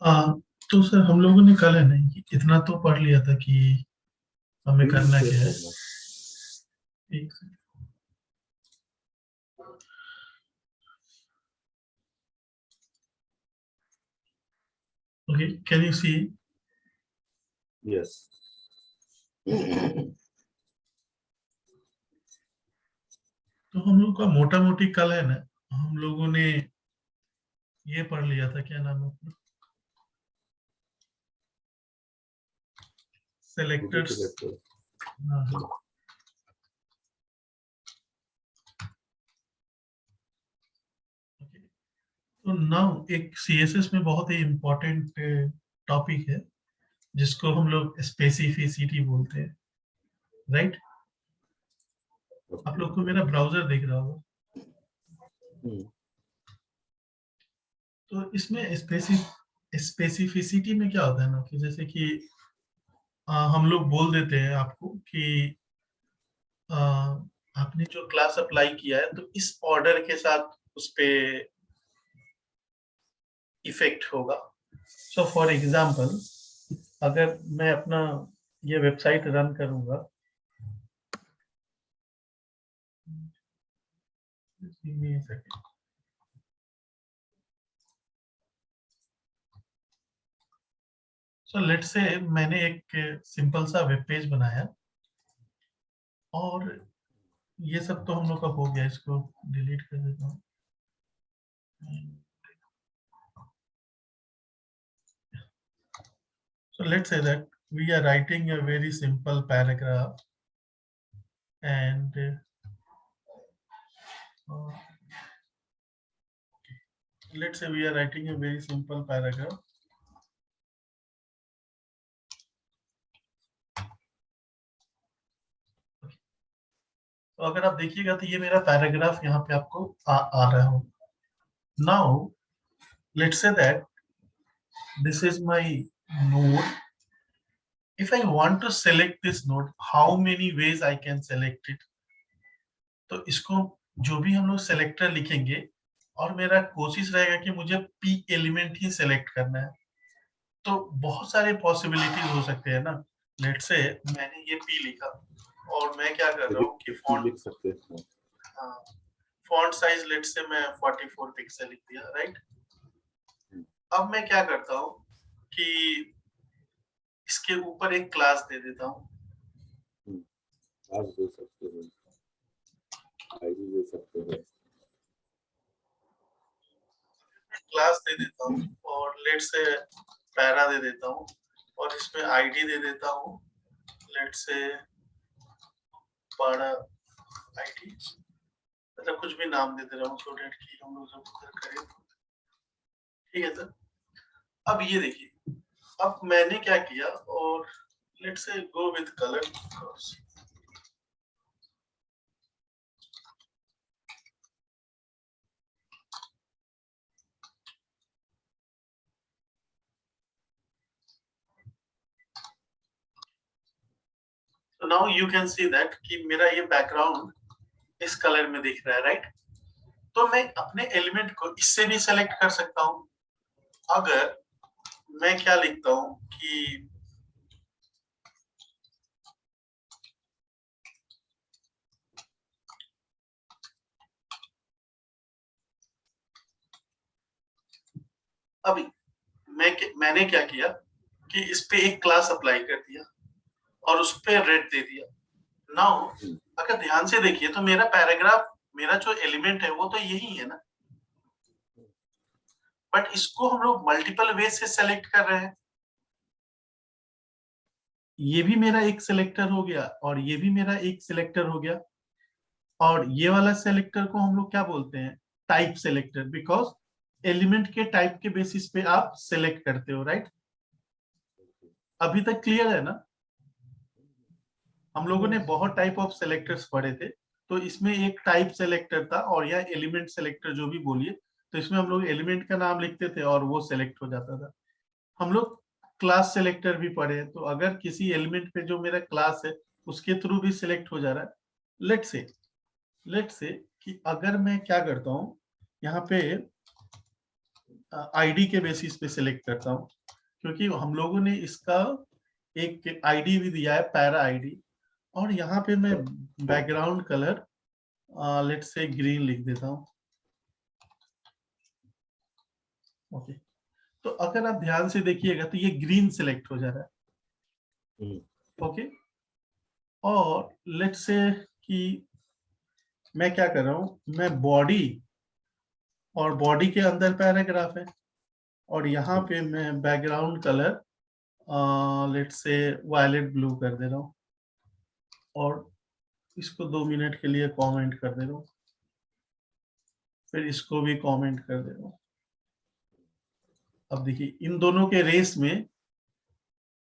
हाँ, तो सर हम लोगों ने कल है ना इतना तो पढ़ लिया था कि हमें करना क्या है। एक second. Okay, can you see? Yes. तो हम लोग का मोटा मोटी कल है ना, हम लोगों ने ये पढ़ लिया था, क्या नाम है अपना, सेलेक्टर्स। हाँ, okay. तो नाउ एक सीएसएस में बहुत ही इम्पोर्टेंट टॉपिक है जिसको हम लोग स्पेसिफिसिटी बोलते हैं, राइट? आप लोग को मेरा ब्राउजर दिख रहा होगा। तो इसमें स्पेसिफिसिटी में क्या होता है ना कि जैसे कि हम लोग बोल देते हैं आपको कि आ, आपने जो क्लास अप्लाई किया है तो इस ऑर्डर के साथ उस पे इफेक्ट होगा। सो फॉर एग्जांपल, अगर मैं अपना ये वेबसाइट रन करूंगा, सो लेट्स से मैंने एक सिंपल सा वेब पेज बनाया और ये सब तो हम लोग का हो गया, इसको डिलीट कर देता हूँ। So let's say that we are writing a very simple paragraph and let's say we are writing a very simple paragraph. तो अगर आप देखिएगा तो ये मेरा पैराग्राफ यहाँ पे आपको आ रहा हो। Now let's say that this is my node. If I want to select this node, how many ways I can select it? तो इसको जो भी हम लोग सेलेक्टर लिखेंगे और मेरा कोशिश रहेगा कि मुझे पी एलिमेंट ही सेलेक्ट करना है, तो बहुत सारे पॉसिबिलिटीज हो सकते हैं ना। लेट्स से मैंने ये पी लिखा और मैं क्या कर रहा हूँ कि फॉन्ट लिख सकते हैं। हाँ, फॉन्ट साइज लेट्स से मैं 44 पिक्सल लिख दिया, राइट। अब मैं क्या करता हूँ कि इसके ऊपर एक क्लास दे देता हूँ, क्लास दे सकते हैं, आईडी दे सकते हैं, क्लास दे देता हूँ और लेट्स से पैरा दे देता हूँ और इसमें आईडी दे देता हूँ, लेट्स से पैरा आईडी, मतलब कुछ भी नाम दे दे रहा हूँ सो डेट की हम लोग जब करें। ठीक है सर। अब ये देखिए, अब मैंने क्या किया और let's say go with colour. So now you can see that कि मेरा ये बैकग्राउंड इस कलर में दिख रहा है, राइट। तो मैं अपने एलिमेंट को इससे भी सेलेक्ट कर सकता हूँ। अगर मैं क्या लिखता हूँ कि अभी मैंने क्या किया कि इस पे एक क्लास अप्लाई कर दिया और उस पे रेड दे दिया। नाउ अगर ध्यान से देखिए तो मेरा पैराग्राफ, मेरा जो एलिमेंट है वो तो यही है ना, बट इसको हम लोग मल्टीपल वे से सेलेक्ट कर रहे हैं। ये भी मेरा एक सिलेक्टर हो गया और ये भी मेरा एक सिलेक्टर हो गया, और ये वाला सेलेक्टर को हम लोग क्या बोलते हैं, टाइप सेलेक्टर, बिकॉज एलिमेंट के टाइप के बेसिस पे आप सेलेक्ट करते हो, राइट। अभी तक क्लियर है ना। हम लोगों ने बहुत टाइप ऑफ सेलेक्टर्स पढ़े थे, तो इसमें एक टाइप सेलेक्टर था और यह एलिमेंट सेलेक्टर जो भी बोलिए, तो इसमें हम लोग एलिमेंट का नाम लिखते थे और वो सेलेक्ट हो जाता था। हम लोग क्लास सेलेक्टर भी पढ़े, तो अगर किसी एलिमेंट पे जो मेरा क्लास है उसके थ्रू भी सिलेक्ट हो जा रहा है। लेट्स से कि अगर मैं क्या करता हूँ यहाँ पे आईडी के बेसिस पे सिलेक्ट करता हूँ, क्योंकि हम लोगों ने इसका एक आईडी भी दिया है, पैरा आईडी। और यहाँ पे मैं बैकग्राउंड कलर लेट्स से ग्रीन लिख देता हूँ। ओके, तो अगर आप ध्यान से देखिएगा तो ये ग्रीन सिलेक्ट हो जा रहा है। ओके, और लेट्स से कि मैं क्या कर रहा हूँ, मैं बॉडी और बॉडी के अंदर पैराग्राफ है, और यहाँ पे मैं background colour let's say violet blue कर दे रहा हूँ, और इसको 2 मिनट के लिए कमेंट कर दे रहा हूँ, फिर इसको भी कमेंट कर दे रहा हूँ। अब देखिए इन दोनों के रेस में,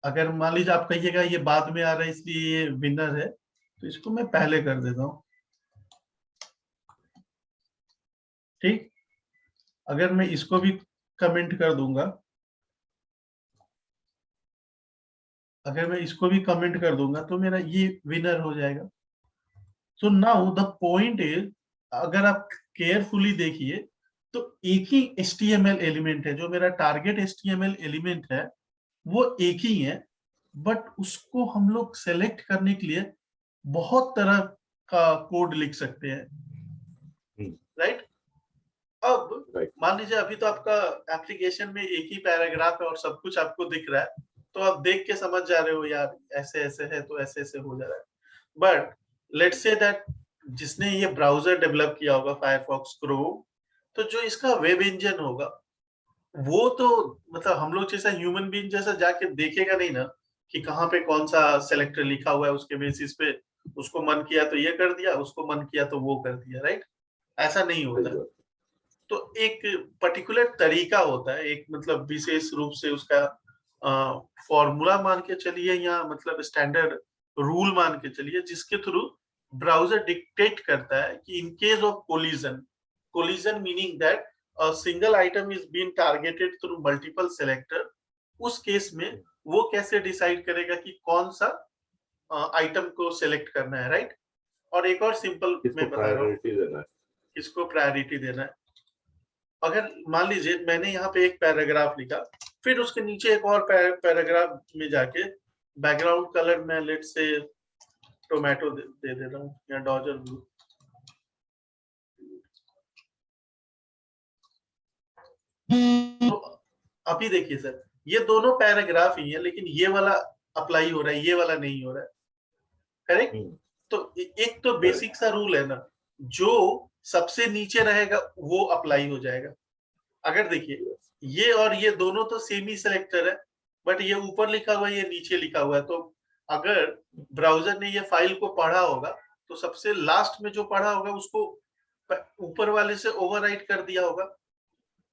अगर मान लीजिए आप कहिएगा ये बाद में आ रहा है इसलिए ये विनर है, तो इसको मैं पहले कर देता हूँ। ठीक, अगर मैं इसको भी कमेंट कर दूंगा, अगर मैं इसको भी कमेंट कर दूंगा तो मेरा ये विनर हो जाएगा। So now the point is, अगर आप केयरफुली देखिए तो एक ही HTML एलिमेंट है, जो मेरा टारगेट HTML एलिमेंट है वो एक ही है, बट उसको हम लोग सेलेक्ट करने के लिए बहुत तरह का कोड लिख सकते हैं, राइट? अब मान लीजिए अभी तो आपका एप्लीकेशन में एक ही पैराग्राफ है और सब कुछ आपको दिख रहा है, तो आप देख के समझ जा रहे हो यार ऐसे ऐसे है तो ऐसे ऐसे हो जा रहा है। बट लेट्स से दैट जिसने ये ब्राउजर डेवलप किया होगा फायरफॉक्स क्रोम, तो जो इसका वेब इंजन होगा वो तो मतलब हम लोग जैसा ह्यूमन बीइंग जैसा जाके देखेगा नहीं ना कि कहाँ पे कौन सा सेलेक्टर लिखा हुआ है, उसके बेसिस पे उसको मन किया तो ये कर दिया, उसको मन किया तो वो कर दिया, राइट? ऐसा नहीं होता। तो एक पर्टिकुलर तरीका होता है, एक मतलब विशेष रूप से उसका फॉर्मूला मान के चलिए, या मतलब स्टैंडर्ड रूल मान के चलिए, जिसके थ्रू ब्राउजर डिक्टेट करता है कि in case of collision meaning that a single item is being targeted through multiple selector, उस केस में वो कैसे डिसाइड करेगा कि कौन सा आइटम को सिलेक्ट करना है, राइट? और एक और सिंपल मैं बता रहा हूँ किसको प्रायोरिटी देना है। अगर मान लीजिए मैंने यहाँ पे एक पैराग्राफ लिखा, फिर उसके नीचे एक और पैराग्राफ में जाके बैकग्राउंड कलर में लेट्स से टोमेटो दे देता हूँ या डॉजर ब्लू। तो अभी देखिए सर, ये दोनों पैराग्राफ ही है, लेकिन ये वाला अप्लाई हो रहा है, ये वाला नहीं हो रहा है, करेक्ट? तो एक तो बेसिक सा रूल है ना, जो सबसे नीचे रहेगा वो अप्लाई हो जाएगा। अगर देखिए ये और ये दोनों तो सेम ही सिलेक्टर है, बट ये ऊपर लिखा हुआ है, ये नीचे लिखा हुआ है, तो अगर ब्राउजर ने ये फाइल को पढ़ा होगा तो सबसे लास्ट में जो पढ़ा होगा उसको ऊपर वाले से ओवरराइट कर दिया होगा।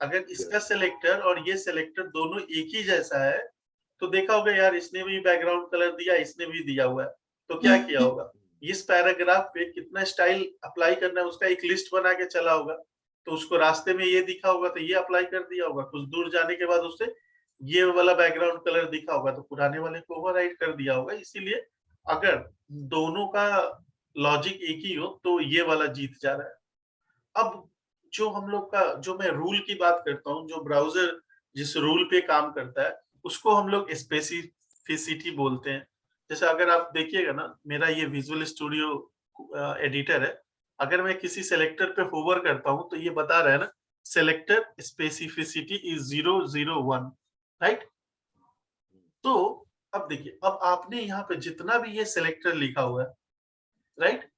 अगर इसका सिलेक्टर और ये सिलेक्टर दोनों एक ही जैसा है, तो देखा होगा यार इसने भी बैकग्राउंड कलर दिया, इसने भी दिया हुआ है, तो क्या किया होगा, इस पैराग्राफ पे कितना स्टाइल अप्लाई करना है उसका एक लिस्ट बना के चला होगा। तो उसको रास्ते में ये दिखा होगा तो ये अप्लाई कर दिया होगा, कुछ दूर जाने के बाद उससे ये वाला बैकग्राउंड कलर दिखा होगा तो पुराने वाले को ओवरराइट कर दिया होगा। इसीलिए अगर दोनों का लॉजिक एक ही हो तो ये वाला जीत जा रहा है। अब जो हम लोग का, जो मैं रूल की बात करता हूँ, जो ब्राउजर जिस रूल पे काम करता है उसको हम लोग स्पेसिफिसिटी बोलते हैं। जैसे अगर आप देखिएगा ना, मेरा ये विजुअल स्टूडियो एडिटर है, अगर मैं किसी सेलेक्टर पे होवर करता हूँ तो ये बता रहा है ना सेलेक्टर स्पेसिफिसिटी इज 001, राइट? तो अब देखिए, अब आपने यहाँ पे जितना भी ये सेलेक्टर लिखा हुआ है, राइट,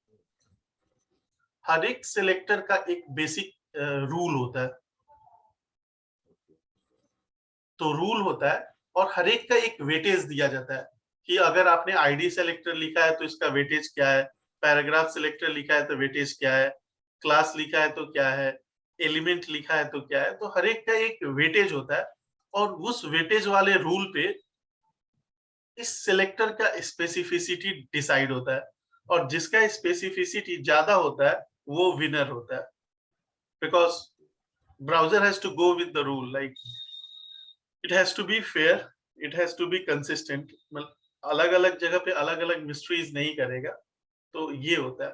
हर एक सेलेक्टर का एक बेसिक रूल होता है। तो रूल होता है और हर एक का एक वेटेज दिया जाता है कि अगर आपने आईडी सेलेक्टर लिखा है तो इसका वेटेज क्या है, पैराग्राफ सेलेक्टर लिखा है तो वेटेज क्या है, क्लास लिखा है तो क्या है, एलिमेंट लिखा है तो क्या है। तो हर एक का एक वेटेज होता है और उस वेटेज वाले रूल पे इस सिलेक्टर का स्पेसिफिसिटी डिसाइड होता है, और जिसका स्पेसिफिसिटी ज्यादा होता है वो विनर होता है, because browser has to go with the rule, like it has to be fair, it has to be consistent. मतलब अलग अलग जगह पे अलग अलग मिस्ट्रीज नहीं करेगा। तो ये होता है।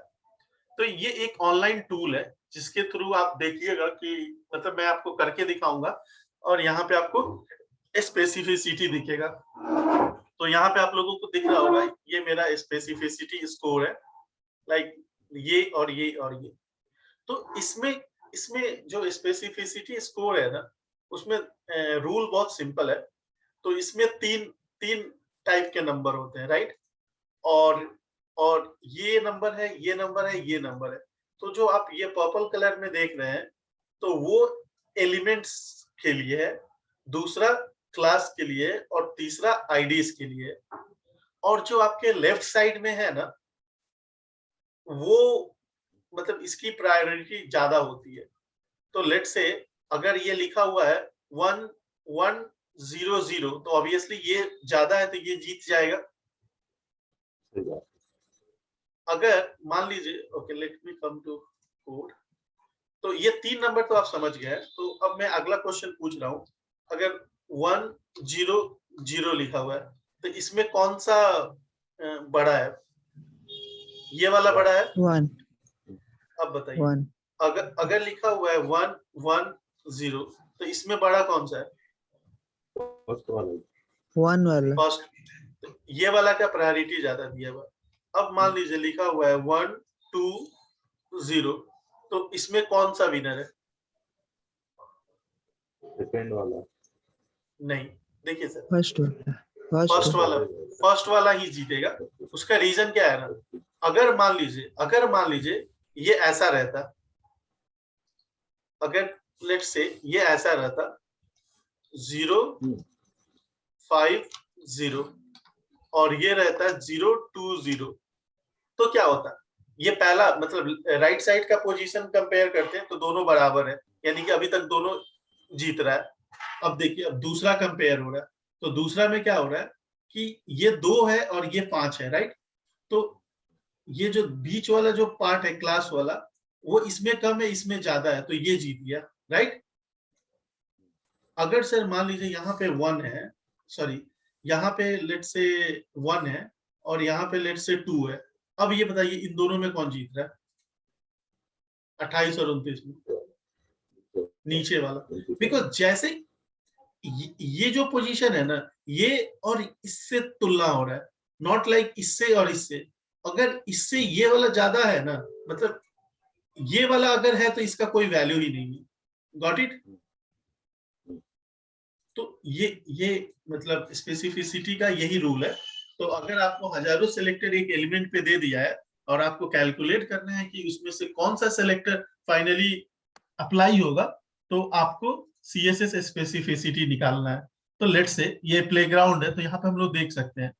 तो ये एक ऑनलाइन टूल है जिसके थ्रू आप देखिएगा कि मतलब मैं आपको करके दिखाऊंगा और यहाँ पे आपको स्पेसिफिसिटी दिखेगा। तो यहाँ पे आप लोगों को दिख रहा होगा ये मेरा स्पेसिफिसिटी स्कोर है, लाइक ये और ये और ये। तो इसमें इसमें जो स्पेसिफिसिटी स्कोर है ना, उसमें रूल बहुत सिंपल है। तो इसमें तीन टाइप के नंबर होते हैं, राइट? और ये नंबर है, ये नंबर है, ये नंबर है। तो जो आप ये पर्पल कलर में देख रहे हैं, तो वो एलिमेंट्स के लिए है, दूसरा क्लास के लिए और तीसरा आईडीज के लिए। और जो आपके लेफ्ट साइड में है ना, वो मतलब इसकी प्रायोरिटी ज्यादा होती है। तो लेट से अगर ये लिखा हुआ है 1100, तो ऑब्वियसली ये ज्यादा है, तो ये जीत जाएगा। सही बात। अगर मान लीजिए, okay let me come to code. तो ये 3 नंबर तो आप समझ गए हैं। तो अब मैं अगला क्वेश्चन पूछ रहा हूँ, अगर 100 लिखा हुआ है, तो इसमें कौन सा बड़ा है? ये वाला बड़ा है? 1 अब बताइए। 1 अगर लिखा हुआ है 110, तो इसमें बड़ा कौन सा है? फर्स्ट वाला। 1 वाला फर्स्ट। तो ये वाला का प्रायोरिटी ज्यादा दिया हुआ है। अब मान लीजिए लिखा हुआ है 120, तो इसमें कौन सा विनर है? सेकंड वाला। नहीं, देखिए सर, फर्स्ट वाला फर्स्ट वाला ही जीतेगा। उसका रीजन क्या है ना, अगर मान लीजिए ये ऐसा रहता, अगर लेट से ये ऐसा रहता 050 और ये रहता 020, तो क्या होता? ये पहला मतलब राइट साइड का पोजीशन कंपेयर करते हैं तो दोनों बराबर है, यानी कि अभी तक दोनों जीत रहा है। अब देखिए, अब दूसरा कंपेयर हो रहा है, तो दूसरा में क्या हो रहा है कि ये 2 है और ये 5 है, राइट? तो ये जो बीच वाला जो पार्ट है क्लास वाला, वो इसमें कम है, इसमें ज्यादा है, तो ये जीत गया, राइट? अगर सर मान लीजिए यहाँ पे 1 है, सॉरी यहाँ पे लेट से 1 है और यहाँ पे लेट से 2 है, अब ये बताइए इन दोनों में कौन जीत रहा है? 28 और 29 में नीचे वाला। बिकॉज जैसे ये जो पोजीशन है ना, ये और इससे तुलना हो रहा है, नॉट लाइक इससे और इससे। अगर इससे ये वाला ज्यादा है ना, मतलब ये वाला अगर है तो इसका कोई वैल्यू ही नहीं है। Got it? तो ये मतलब स्पेसिफिसिटी का यही रूल है। तो अगर आपको हजारों सेलेक्टर एक एलिमेंट पे दे दिया है और आपको कैलकुलेट करना है कि उसमें से कौन सा सेलेक्टर फाइनली अप्लाई होगा, तो आपको CSS स्पेसिफिसिटी निकालना है। तो लेट से ये प्लेग्राउंड है, तो यहाँ पे हम लोग देख सकते हैं,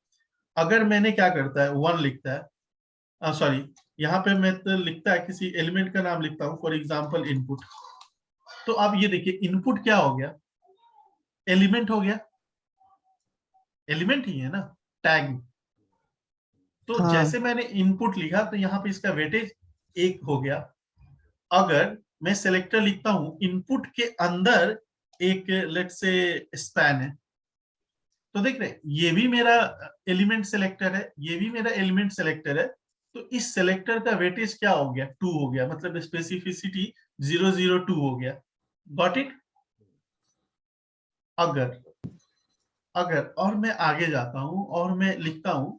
अगर मैंने क्या करता है 1 लिखता है, सॉरी यहाँ पे मैं तो लिखता है किसी एलिमेंट का नाम लिखता हूँ, फॉर एग्जांपल इनपुट। तो आप ये देखिए इनपुट क्या हो गया? एलिमेंट हो गया, एलिमेंट ही है ना, टैग। तो हाँ। जैसे मैंने इनपुट लिखा तो यहाँ पे इसका वेटेज 1 हो गया। अगर मैं सेलेक्टर लिखता हूं, इनपुट के अंदर एक लेट से स्पैन है, तो देख रहे ये भी मेरा एलिमेंट सेलेक्टर है, ये भी मेरा एलिमेंट सेलेक्टर है। तो इस सेलेक्टर का वेटेज क्या हो गया? 2 हो गया, मतलब स्पेसिफिसिटी 002 हो गया। Got it? अगर और मैं आगे जाता हूं और मैं लिखता हूं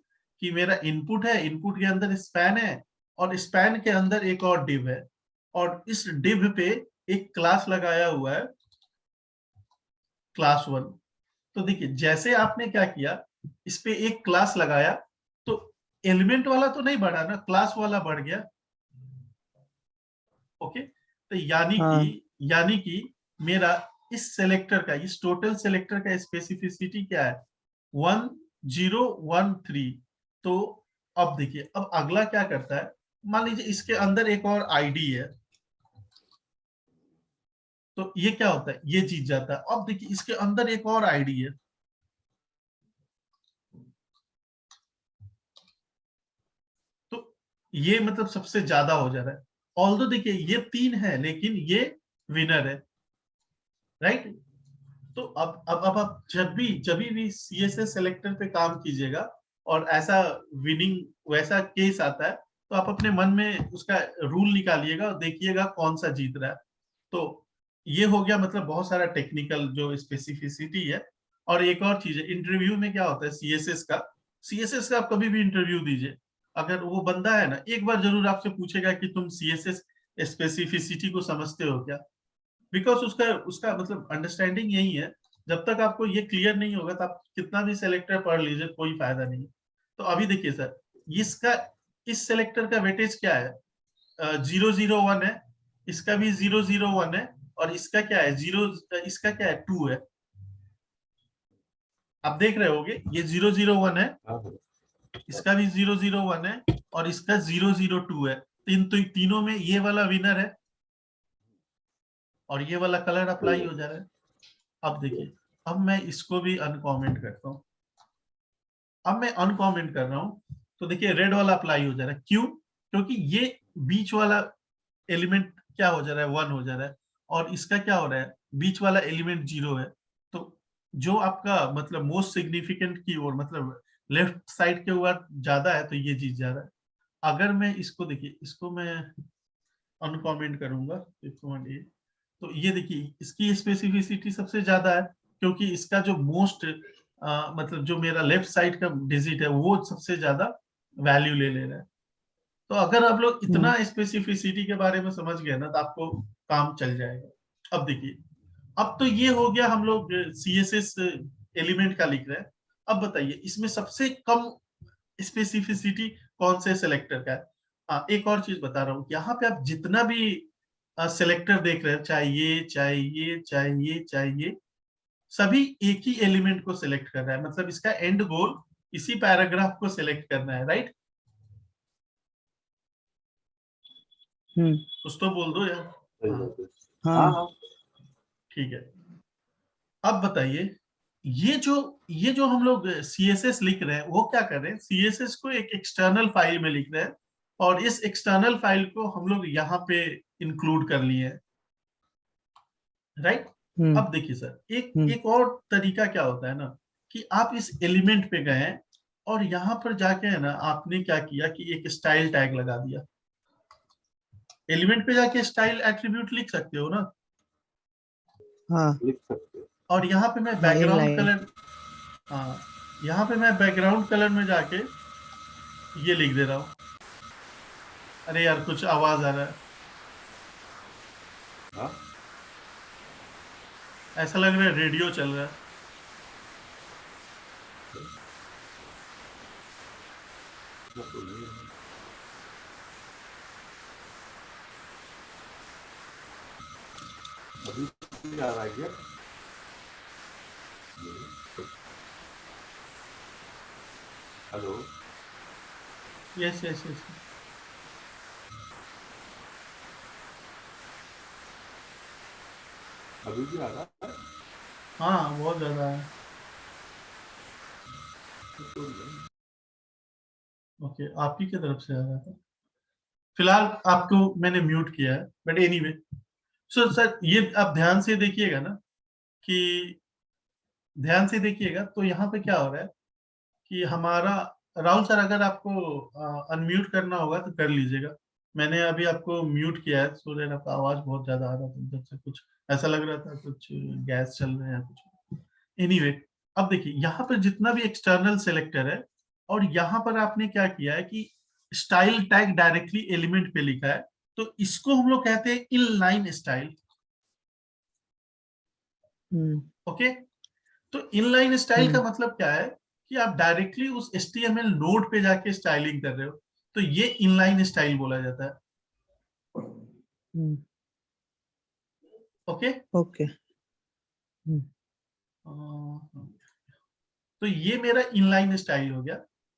कि मेरा इनपुट है, इनपुट के अंदर स्पैन है और स्पैन के अंदर एक और डिव है, और इस डिव पे एक क्लास लगाया हुआ है क्लास 1। तो देखिए जैसे आपने क्या किया, इस पे एक क्लास लगाया, तो एलिमेंट वाला तो नहीं बढ़ा ना, क्लास वाला बढ़ गया। ओके, तो यानी कि मेरा इस सेलेक्टर का, इस टोटल सेलेक्टर का स्पेसिफिसिटी क्या है? 1013। तो अब देखिए, अब अगला क्या करता है, मान लीजिए इसके अंदर एक और आईडी है, तो ये क्या होता है? ये जीत जाता है। अब देखिए इसके अंदर एक और आईडी है, तो ये मतलब सबसे ज्यादा हो जा रहा है। ऑल्दो देखिए ये 3 है लेकिन ये विनर है, राइट? तो अब आप जब भी CSS सेलेक्टर पे काम कीजिएगा और ऐसा विनिंग वैसा केस आता है, तो आप अपने मन में उसका रूल निकालिएगा और देखिएगा कौन सा जीत रहा है। तो ये हो गया मतलब बहुत सारा टेक्निकल जो स्पेसिफिसिटी है। और एक और चीज है, इंटरव्यू में क्या होता है सीएसएस का आप कभी भी इंटरव्यू दीजिए, अगर वो बंदा है ना, एक बार जरूर आपसे पूछेगा कि तुम सीएसएस स्पेसिफिसिटी को समझते हो क्या, बिकॉज उसका उसका मतलब अंडरस्टैंडिंग यही है। जब तक आपको ये क्लियर नहीं होगा तो आप कितना भी सेलेक्टर पढ़ लीजिए, कोई फायदा नहीं। तो अभी देखिए सर, इसका इस सेलेक्टर का वेटेज क्या है, 001 है, इसका भी 001 है, और इसका क्या है जीरो, इसका क्या है 2 है। आप देख रहे होगे ये 001 है, हाँ, इसका भी 001 है, और इसका 002 है। तो तीनों में ये वाला विनर है, और ये वाला कलर अप्लाई हो जा रहा है। अब देखिए, अब मैं इसको भी अनकॉमेंट करता हूँ। अब मैं अनकॉमेंट कर रहा हूं, तो देखिए रेड वाला अप्लाई हो जा रहा है। क्यों? क्योंकि ये बीच वाला एलिमेंट क्या हो जा रहा है, 1 हो जा रहा है, और इसका क्या हो रहा है, बीच वाला एलिमेंट 0 है। तो जो आपका मतलब मोस्ट सिग्निफिकेंट की ओर, मतलब लेफ्ट साइड के ऊपर ज्यादा है, तो ये जीत जा रहा है। अगर मैं इसको देखिए, इसको मैं अनकॉमेंट करूंगा, तो ये देखिए इसकी स्पेसिफिसिटी सबसे ज्यादा है, क्योंकि इसका जो मोस्ट मतलब जो मेरा लेफ्ट साइड का डिजिट है वो सबसे ज्यादा वैल्यू ले रहा है। तो अगर आप लोग इतना स्पेसिफिसिटी के बारे में समझ गए ना, तो आपको काम चल जाएगा। अब देखिए, अब तो ये हो गया, हम लोग सीएसएस एलिमेंट का लिख रहे हैं। अब बताइए इसमें सबसे कम स्पेसिफिसिटी कौन से सिलेक्टर का है। एक और चीज बता रहा हूँ, यहाँ पे आप जितना भी सिलेक्टर देख रहे हैं, चाहे ये चाहे ये चाहे ये चाहे ये, सभी एक ही एलिमेंट को सिलेक्ट कर रहा है। मतलब इसका एंड गोल इसी पैराग्राफ को सिलेक्ट करना है, राइट? कुछ तो बोल दो यार। सही हाँ, बात है। हाँ हाँ, ठीक है। अब बताइए, ये जो हम लोग सीएसएस लिख रहे हैं, वो क्या कर रहे हैं, सीएसएस को एक एक्सटर्नल फाइल में लिख रहे हैं, और इस एक्सटर्नल फाइल को हम लोग यहाँ पे इंक्लूड कर लिए हैं, राइट? अब देखिए सर, एक एक और तरीका क्या होता है ना, कि आप इस एलिमेंट पे गए, और यहाँ पर जाके है ना, आपने क्या किया कि एक स्टाइल टैग लगा दिया। एलिमेंट पे जाके स्टाइल एट्रीब्यूट लिख सकते हो ना, हाँ लिख सकते हैं। और यहाँ पे मैं हाँ, बैकग्राउंड inline। कलर, हाँ, यहाँ पे मैं बैकग्राउंड कलर में जाके ये लिख दे रहा हूँ। अरे यार कुछ आवाज आ रहा है, हाँ, ऐसा लग रहा है रेडियो चल रहा है। वो तो नहीं है। अभी भी आ रहा है क्या? Hello, yes yes yes. अभी भी आ रहा है? हाँ बहुत ज्यादा है। तो नहीं। ओके, आप ही की तरफ से आ रहा था। फिलहाल आपको मैंने म्यूट किया है, बट एनीवे। सो सर, ये आप ध्यान से देखिएगा ना, कि ध्यान से देखिएगा तो यहाँ पे क्या हो रहा है कि हमारा, राहुल सर अगर आपको अनम्यूट करना होगा तो कर लीजिएगा। मैंने अभी आपको म्यूट किया है, सो दैट आपका आवाज बहुत ज्यादा आ रहा था उधर से, कुछ ऐसा लग रहा था कुछ गैस चल रहे हैं कुछ। एनीवे, अब देखिए यहाँ पर जितना भी एक्सटर्नल सेलेक्टर है, और यहाँ पर आपने क्या किया है कि स्टाइल टैग डायरेक्टली एलिमेंट पे लिखा है, तो इसको हम लोग कहते हैं इनलाइन स्टाइल। ओके, तो इनलाइन स्टाइल का मतलब क्या है, कि आप डायरेक्टली उस HTML नोड पे जाके स्टाइलिंग कर रहे हो, तो ये इनलाइन स्टाइल बोला जाता है। Okay, okay. तो ये मेरा इनलाइन स्टाइल हो गया।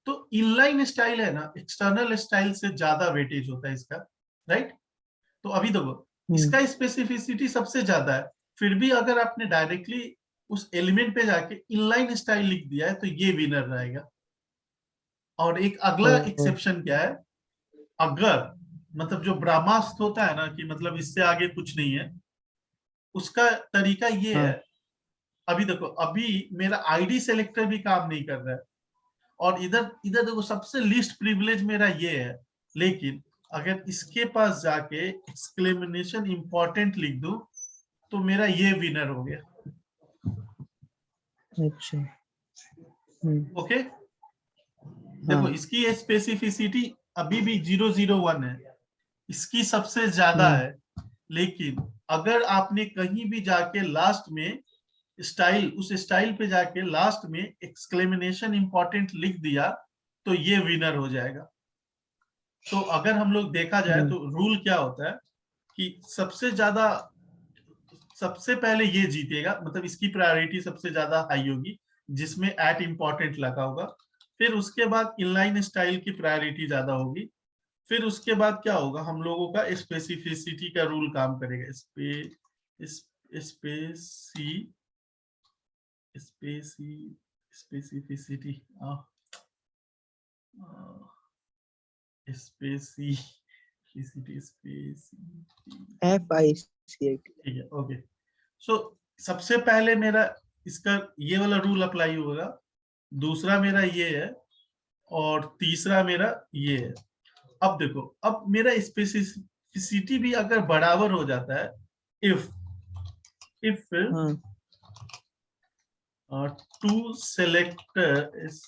तो इनलाइन स्टाइल है ना, एक्सटर्नल स्टाइल से ज्यादा वेटेज होता है इसका, राइट? तो अभी देखो, इसका स्पेसिफिसिटी सबसे ज्यादा है, फिर भी अगर आपने डायरेक्टली उस एलिमेंट पे जाके इनलाइन स्टाइल लिख दिया है, तो ये विनर रहेगा। और एक अगला एक्सेप्शन क्या है, अगर मतलब जो ब्रह्मास्त्र होता है ना, कि मतलब इससे आगे कुछ नहीं है, उसका तरीका ये है। अभी देखो, अभी मेरा आईडी सेलेक्टर भी काम नहीं कर रहा है, और इधर इधर देखो, सबसे लीस्ट प्रिविलेज मेरा ये है। लेकिन अगर इसके पास जाके एक्सक्लेमेशन इंपॉर्टेंट लिख दूं, तो मेरा ये विनर हो गया। अच्छा। ओके, देखो इसकी स्पेसिफिसिटी अभी भी 001 है, इसकी सबसे ज्यादा है। लेकिन अगर आपने कहीं भी जाके लास्ट में स्टाइल, उस स्टाइल पे जाके लास्ट में एक्सक्लेमेनेशन इंपॉर्टेंट लिख दिया तो ये विनर हो जाएगा। तो अगर हम लोग देखा जाए तो रूल क्या होता है कि सबसे पहले ये जीतेगा, मतलब इसकी प्रायोरिटी सबसे ज्यादा हाई होगी जिसमें एट इंपॉर्टेंट लगा होगा। फिर उसके बाद इनलाइन स्टाइल की प्रायोरिटी ज्यादा होगी। फिर उसके बाद क्या होगा, हम लोगों का स्पेसिफिसिटी का रूल काम करेगा। Specificity FICIT। ठीक है, ओके। सो सबसे पहले मेरा इसका ये वाला रूल अप्लाई होगा, दूसरा मेरा ये है, और तीसरा मेरा ये है। अब देखो, अब मेरा स्पेसिफिसिटी भी अगर बराबर हो जाता है, if two selectors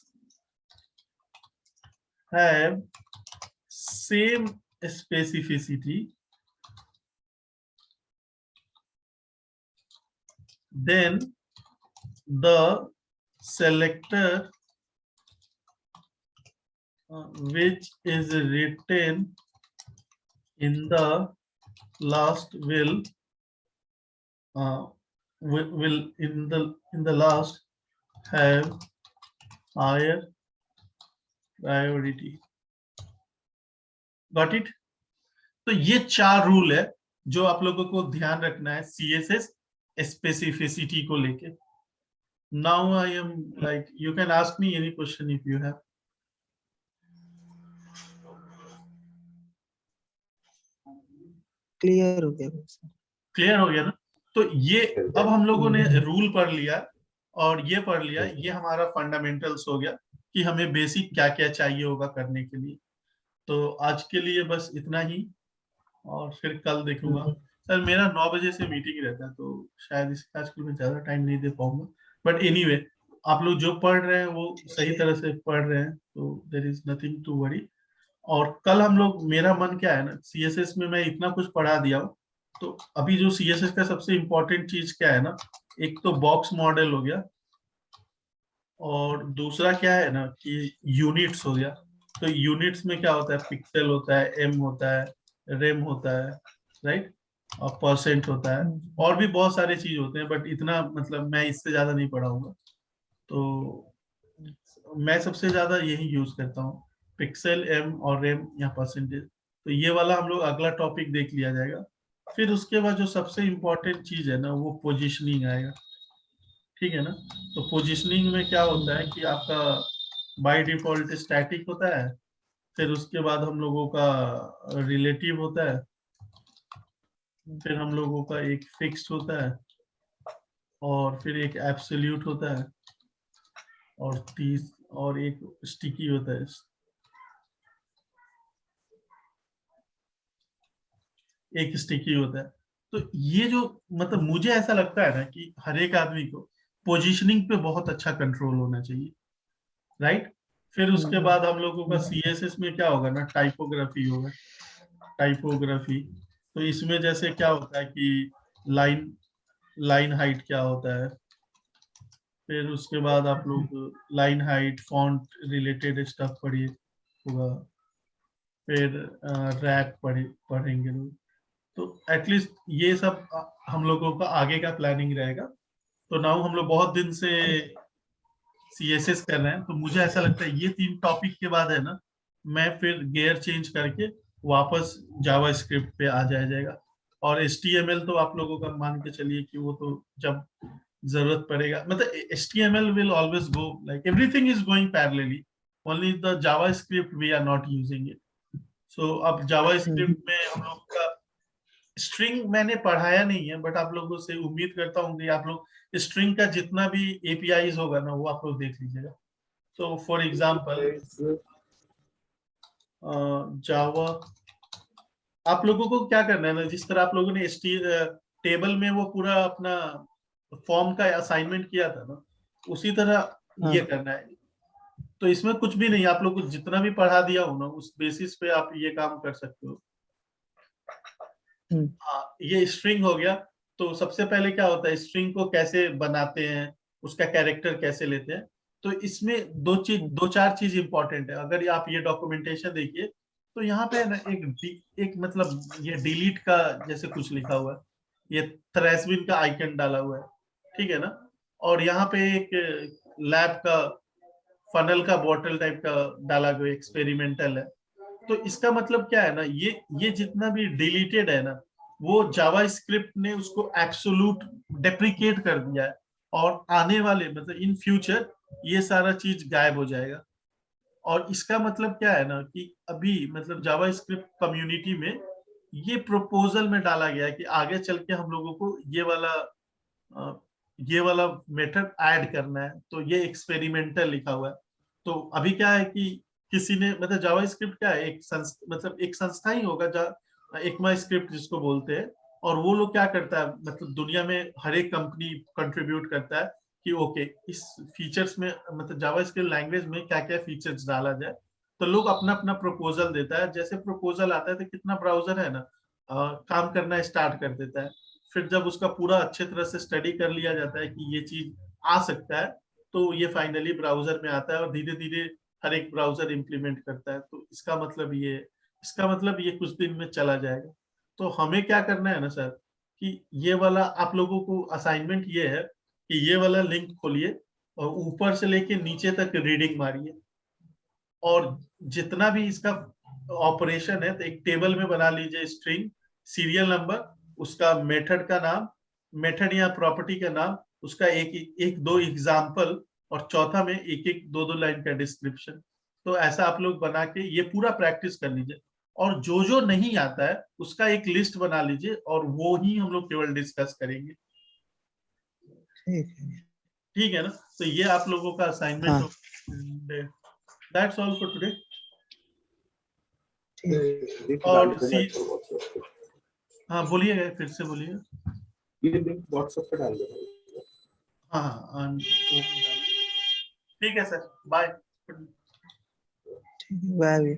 have same specificity, then the selector which is written in the last will in the last have higher priority. Got it? तो ये 4 रूल है जो आप लोगों को ध्यान रखना है CSS स्पेसिफिसिटी को लेके। Now I am like, you can ask me any question if you have. Clear हो गया सर। क्लियर हो गया ना? तो ये अब हम लोगों ने रूल पढ़ लिया और ये पढ़ लिया, ये हमारा फंडामेंटल्स हो गया कि हमें बेसिक क्या क्या चाहिए होगा करने के लिए। तो आज के लिए बस इतना ही, और फिर कल देखूंगा। सर मेरा 9 बजे से मीटिंग रहता है, तो शायद इसका आजकल मैं ज्यादा टाइम नहीं दे पाऊंगा, बट एनीवे आप लोग जो पढ़ रहे हैं वो सही तरह से पढ़ रहे हैं, तो there is nothing to worry. और कल हम लोग, मेरा मन क्या है ना, सीएसएस में मैं इतना कुछ पढ़ा दिया हूँ, तो अभी जो सीएसएस का सबसे इम्पोर्टेंट चीज क्या है ना, एक तो बॉक्स मॉडल हो गया, और दूसरा क्या है ना कि यूनिट्स हो गया। तो यूनिट्स में क्या होता है, पिक्सल होता है, एम होता है, रेम होता है, राइट, और परसेंट होता है, और भी बहुत सारे चीज होते हैं, बट इतना मतलब मैं इससे ज्यादा नहीं पढ़ाऊंगा। तो मैं सबसे ज्यादा यही यूज करता हूँ, पिक्सल, एम और रेम या परसेंटेज। तो ये वाला हम लोग अगला टॉपिक देख लिया जाएगा। फिर उसके बाद जो सबसे इम्पोर्टेंट चीज है ना, वो पोजिशनिंग आएगा। ठीक है ना? तो पोजिशनिंग में क्या होता है कि आपका बाय डिफॉल्ट स्टैटिक होता है, फिर उसके बाद हम लोगों का रिलेटिव होता है, फिर हम लोगों का एक फिक्स्ड होता है, और फिर एक एब्सोल्यूट होता है, और एक स्टिकी होता है। एक स्टिकी होता है। तो ये जो, मतलब मुझे ऐसा लगता है ना कि हर एक आदमी को पोजीशनिंग पे बहुत अच्छा कंट्रोल होना चाहिए, राइट। फिर उसके बाद हम लोगों का सीएसएस में क्या होगा ना, टाइपोग्राफी होगा। टाइपोग्राफी, तो इसमें जैसे क्या होता है कि लाइन हाइट क्या होता है, फिर उसके बाद आप लोग line height, font related stuff पढ़िए होगा, फिर रैक पढ़ेंगे लोग। तो एटलीस्ट ये सब हम लोगों का आगे का प्लानिंग रहेगा। तो नाउ हम लोग बहुत दिन से सीएसएस कर रहे हैं, तो मुझे ऐसा लगता है ये 3 टॉपिक के बाद है ना, मैं फिर गियर चेंज करके वापस जावा स्क्रिप्ट पे आ जाएगा। और HTML तो आप लोगों का मान के चलिए कि वो तो जब जरूरत पड़ेगा, मतलब HTML will always go, like everything is going parallelly, only the JavaScript we are not using it. So अब JavaScript में हम लोग का स्ट्रिंग मैंने पढ़ाया नहीं है, बट आप लोगों से उम्मीद करता हूँ कि आप लोग स्ट्रिंग का जितना भी APIs होगा ना, वो आप लोग देख लीजिएगा। तो फॉर एग्जांपल जावा, आप लोगों को क्या करना है ना, जिस तरह आप लोगों ने टेबल में वो पूरा अपना फॉर्म का असाइनमेंट किया था ना, उसी तरह ये करना है। तो इसमें कुछ भी नहीं, आप लोग को जितना भी पढ़ा दिया हो ना उस बेसिस पे आप ये काम कर सकते हो। हाँ, ये स्ट्रिंग हो गया। तो सबसे पहले क्या होता है, स्ट्रिंग को कैसे बनाते हैं, उसका कैरेक्टर कैसे लेते हैं। तो इसमें दो चार चीज इंपॉर्टेंट है। अगर आप ये डॉक्यूमेंटेशन देखिए तो यहाँ पे ना एक मतलब ये डिलीट का जैसे कुछ लिखा हुआ है, ये थ्रेसबिन का आइकन डाला हुआ है, ठीक है ना। और यहाँ पे एक लैब का फनल का बॉटल टाइप का डाला गया, एक्सपेरिमेंटल है। तो इसका मतलब क्या है ना, ये जितना भी डिलीटेड है ना, वो जावा स्क्रिप्ट ने उसको एब्सोल्यूट डेप्रिकेट कर दिया है। और आने वाले मतलब इन फ्यूचर ये सारा चीज गायब हो जाएगा। और इसका मतलब क्या है ना कि अभी मतलब जावा स्क्रिप्ट कम्युनिटी में ये प्रपोजल में डाला गया है कि आगे चल के हम लोगों को ये वाला मेथड ऐड करना है। तो ये एक्सपेरिमेंटल लिखा हुआ है। तो अभी क्या है कि किसी ने मतलब जावा स्क्रिप्ट क्या है, मतलब एक संस्था ही होगा जहाँ एकमा स्क्रिप्ट जिसको बोलते हैं। और वो लोग क्या करता है, मतलब दुनिया में हर एक कंपनी कंट्रीब्यूट करता है कि ओके इस फीचर्स में मतलब जावा स्क्रिप्ट लैंग्वेज में क्या क्या फीचर्स डाला जाए। तो लोग अपना अपना प्रपोजल देता है, जैसे प्रपोजल आता है तो कितना ब्राउजर है ना काम करना स्टार्ट कर देता है। फिर जब उसका पूरा अच्छे तरह से स्टडी कर लिया जाता है कि ये चीज आ सकता है, तो ये फाइनली ब्राउजर में आता है और धीरे धीरे हर एक ब्राउजर इंप्लीमेंट करता है। तो इसका मतलब ये कुछ दिन में चला जाएगा। तो हमें क्या करना है ना सर, कि ये वाला आप लोगों को असाइनमेंट ये है कि ये वाला लिंक खोलिए और ऊपर से लेके नीचे तक रीडिंग मारिए। और जितना भी इसका ऑपरेशन है तो एक टेबल में बना लीजिए, स्ट्रिंग, सीरियल नंबर, उसका मेथड का नाम, मेथड या प्रॉपर्टी का नाम, उसका एक दो एग्जाम्पल, और चौथा में एक एक दो दो लाइन का डिस्क्रिप्शन। तो ऐसा आप लोग बना के ये पूरा प्रैक्टिस कर लीजिए। और जो जो नहीं आता है उसका एक लिस्ट बना लीजिए और वो ही हम लोग केवल डिस्कस करेंगे। ठीक है। ठीक है ना। तो ये आप लोगों का असाइनमेंट हो। That's all for today. Link डाल और देना पर व्हाट्सएप पे। हाँ बोलिएगा, फिर से बोलिए। ये लिंक व्हाट्सएप पे डाल देना। हाँ हाँ ठीक है सर, बाय। ठीक है, बाय।